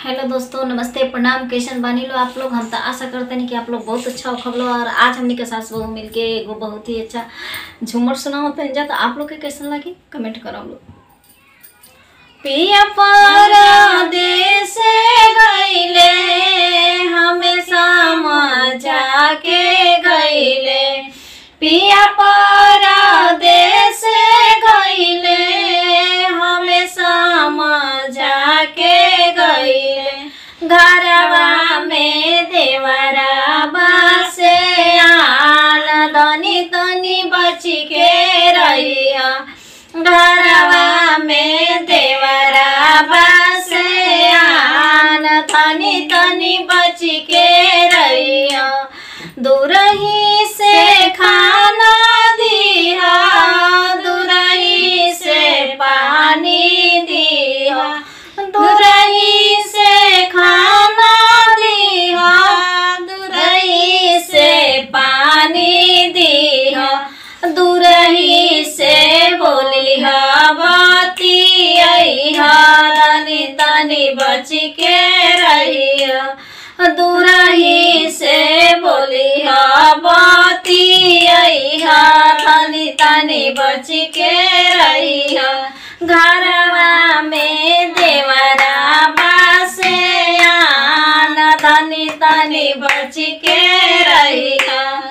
Hello दोस्तों, नमस्ते, प्रणाम। कैसन बानी लो आप लोग। हम तो आशा करते हैं कि आप लोग बहुत अच्छा हो खबलो। और आज हमने के सास बहू मिलके एगो बहुत ही अच्छा झूमर सुना होता है। तो आप लोग के कैसन लगी कमेंट करो हम लोग। पिया परदेस गइले हमेशा मजा के गइले, पिया परदेस गइले हमेशा मजा के गइले। घरवा में देवरा बासे आन तनी तनी बची के रहिया। घरवा में देवरा बासे आन तनी तनी बची के रहिया। दूरही से खाना दिया, दूरही से पानी दिया, दूरही से खाना दिया, दूरही से पानी दिया, दूरही से बोली बाती अइहा, तनी तनी बच के रहिया। दूरही से बोली बाती अइहा, तनी तनी बच के रहिया। घरवा में देवरा बासे आन तनी तनी बच के रहिया।